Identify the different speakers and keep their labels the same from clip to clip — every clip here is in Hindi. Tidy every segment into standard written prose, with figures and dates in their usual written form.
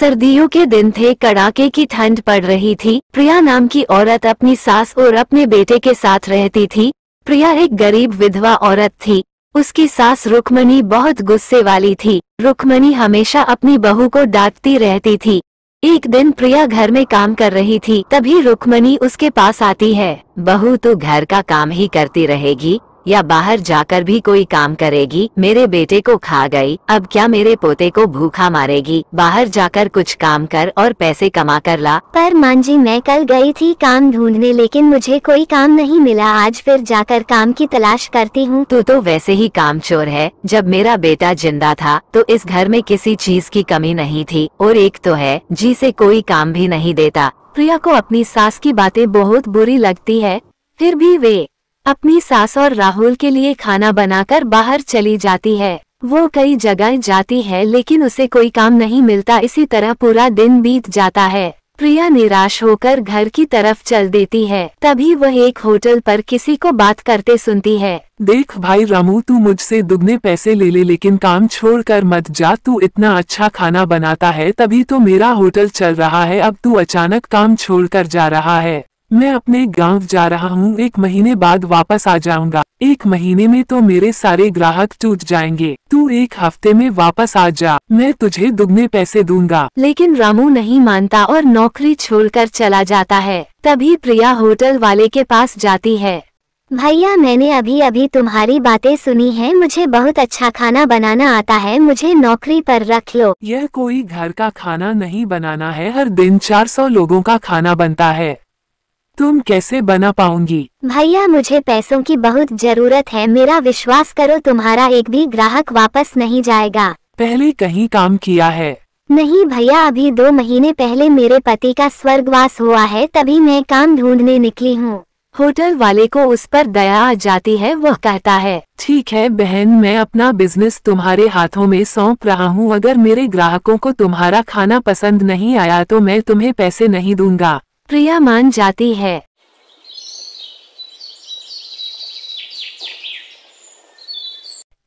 Speaker 1: सर्दियों के दिन थे, कड़ाके की ठंड पड़ रही थी। प्रिया नाम की औरत अपनी सास और अपने बेटे के साथ रहती थी। प्रिया एक गरीब विधवा औरत थी। उसकी सास रुक्मणी बहुत गुस्से वाली थी। रुक्मणी हमेशा अपनी बहू को डांटती रहती थी। एक दिन प्रिया घर में काम कर रही थी, तभी रुक्मणी उसके पास आती है। बहू, तू घर का काम ही करती रहेगी या बाहर जाकर भी कोई काम करेगी? मेरे बेटे को खा गई, अब क्या मेरे पोते को भूखा मारेगी? बाहर जाकर कुछ काम कर और पैसे कमा कर ला।
Speaker 2: पर मां जी, मैं कल गई थी काम ढूंढने, लेकिन मुझे कोई काम नहीं मिला। आज फिर जाकर काम की तलाश करती हूँ।
Speaker 1: तू तो वैसे ही काम चोर है। जब मेरा बेटा जिंदा था तो इस घर में किसी चीज की कमी नहीं थी, और एक तो है जिसे कोई काम भी नहीं देता। प्रिया को अपनी सास की बातें बहुत बुरी लगती है, फिर भी वे अपनी सास और राहुल के लिए खाना बनाकर बाहर चली जाती है। वो कई जगह जाती है लेकिन उसे कोई काम नहीं मिलता। इसी तरह पूरा दिन बीत जाता है। प्रिया निराश होकर घर की तरफ चल देती है। तभी वह एक होटल पर किसी को बात करते सुनती है।
Speaker 3: देख भाई रामू, तू मुझसे दुगने पैसे ले ले, लेकिन काम छोड़कर मत जा। तू इतना अच्छा खाना बनाता है, तभी तो मेरा होटल चल रहा है। अब तू अचानक काम छोड़कर जा रहा है। मैं अपने गांव जा रहा हूँ, 1 महीने बाद वापस आ जाऊंगा। 1 महीने में तो मेरे सारे ग्राहक टूट जाएंगे। तू 1 हफ्ते में वापस आ जा, मैं तुझे दुगने पैसे दूंगा।
Speaker 1: लेकिन रामू नहीं मानता और नौकरी छोड़कर चला जाता है। तभी प्रिया होटल वाले के पास जाती है।
Speaker 2: भैया, मैंने अभी अभी तुम्हारी बातें सुनी है। मुझे बहुत अच्छा खाना बनाना आता है, मुझे नौकरी पर रख लो।
Speaker 3: यह कोई घर का खाना नहीं बनाना है, हर दिन 400 लोगों का खाना बनता है। तुम कैसे बना पाऊंगी?
Speaker 2: भैया, मुझे पैसों की बहुत जरूरत है। मेरा विश्वास करो, तुम्हारा एक भी ग्राहक वापस नहीं जाएगा।
Speaker 3: पहले कहीं काम किया है?
Speaker 2: नहीं भैया, अभी 2 महीने पहले मेरे पति का स्वर्गवास हुआ है, तभी मैं काम ढूंढने निकली हूँ।
Speaker 1: होटल वाले को उस पर दया आ जाती है। वह कहता है,
Speaker 3: ठीक है बहन, मैं अपना बिजनेस तुम्हारे हाथों में सौंप रहा हूँ। अगर मेरे ग्राहकों को तुम्हारा खाना पसंद नहीं आया तो मैं तुम्हें पैसे नहीं दूंगा।
Speaker 1: प्रिया मान जाती है।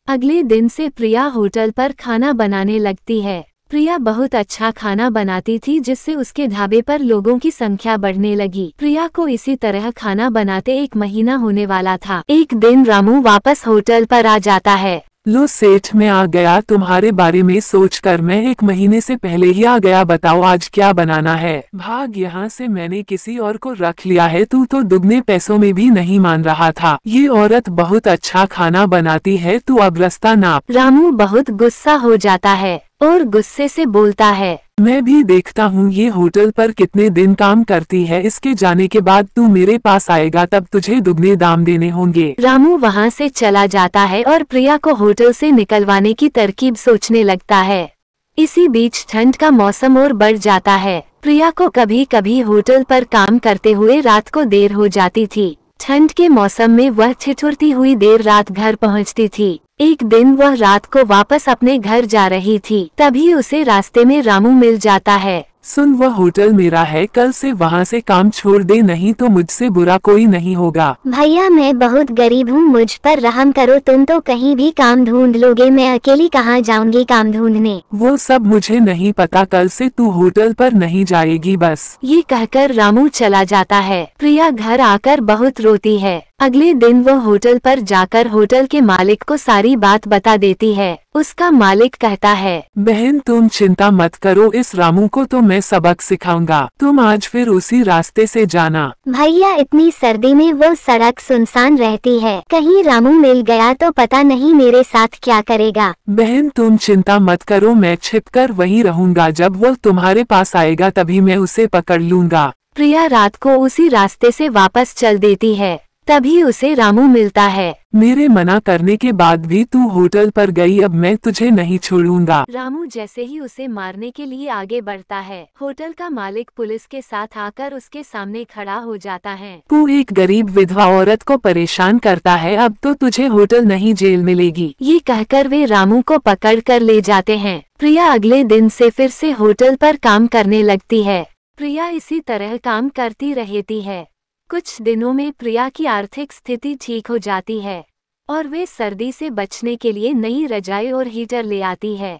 Speaker 1: अगले दिन से प्रिया होटल पर खाना बनाने लगती है। प्रिया बहुत अच्छा खाना बनाती थी, जिससे उसके ढाबे पर लोगों की संख्या बढ़ने लगी। प्रिया को इसी तरह खाना बनाते 1 महीना होने वाला था। एक दिन रामू वापस होटल पर आ जाता है।
Speaker 3: लो सेठ, मैं आ गया। तुम्हारे बारे में सोचकर मैं 1 महीने से पहले ही आ गया। बताओ आज क्या बनाना है? भाग यहाँ से, मैंने किसी और को रख लिया है। तू तो दुगने पैसों में भी नहीं मान रहा था। ये औरत बहुत अच्छा खाना बनाती है, तू अब रास्ता नाप।
Speaker 1: रामू बहुत गुस्सा हो जाता है और गुस्से से बोलता है,
Speaker 3: मैं भी देखता हूँ ये होटल पर कितने दिन काम करती है। इसके जाने के बाद तू मेरे पास आएगा, तब तुझे दुगने दाम देने होंगे।
Speaker 1: रामू वहाँ से चला जाता है और प्रिया को होटल से निकलवाने की तरकीब सोचने लगता है। इसी बीच ठंड का मौसम और बढ़ जाता है। प्रिया को कभी कभी होटल पर काम करते हुए रात को देर हो जाती थी। ठंड के मौसम में वह ठिठुरती हुई देर रात घर पहुँचती थी। एक दिन वह रात को वापस अपने घर जा रही थी, तभी उसे रास्ते में रामू मिल जाता है।
Speaker 3: सुन, वह होटल मेरा है, कल से वहाँ से काम छोड़ दे, नहीं तो मुझसे बुरा कोई नहीं होगा।
Speaker 2: भैया, मैं बहुत गरीब हूँ, मुझ पर रहम करो। तुम तो कहीं भी काम ढूंढ लोगे, मैं अकेली कहाँ जाऊंगी काम ढूंढने?
Speaker 3: वो सब मुझे नहीं पता, कल से तू होटल पर नहीं जाएगी बस।
Speaker 1: ये कहकर रामू चला जाता है। प्रिया घर आकर बहुत रोती है। अगले दिन वह होटल पर जाकर होटल के मालिक को सारी बात बता देती है। उसका मालिक कहता है,
Speaker 3: बहन तुम चिंता मत करो, इस रामू को तो मैं सबक सिखाऊंगा। तुम आज फिर उसी रास्ते से जाना।
Speaker 2: भैया, इतनी सर्दी में वो सड़क सुनसान रहती है, कहीं रामू मिल गया तो पता नहीं मेरे साथ क्या करेगा।
Speaker 3: बहन तुम चिंता मत करो, मैं छिपकर वहीं रहूंगा। जब वो तुम्हारे पास आएगा तभी मैं उसे पकड़ लूंगा।
Speaker 1: प्रिया रात को उसी रास्ते से वापस चल देती है। तभी उसे रामू मिलता है।
Speaker 3: मेरे मना करने के बाद भी तू होटल पर गई, अब मैं तुझे नहीं छोड़ूंगा।
Speaker 1: रामू जैसे ही उसे मारने के लिए आगे बढ़ता है, होटल का मालिक पुलिस के साथ आकर उसके सामने खड़ा हो जाता है।
Speaker 3: तू एक गरीब विधवा औरत को परेशान करता है, अब तो तुझे होटल नहीं जेल मिलेगी।
Speaker 1: ये कहकर वे रामू को पकड़ कर ले जाते हैं। प्रिया अगले दिन से फिर से होटल पर काम करने लगती है। प्रिया इसी तरह काम करती रहती है। कुछ दिनों में प्रिया की आर्थिक स्थिति ठीक हो जाती है और वे सर्दी से बचने के लिए नई रजाई और हीटर ले आती है।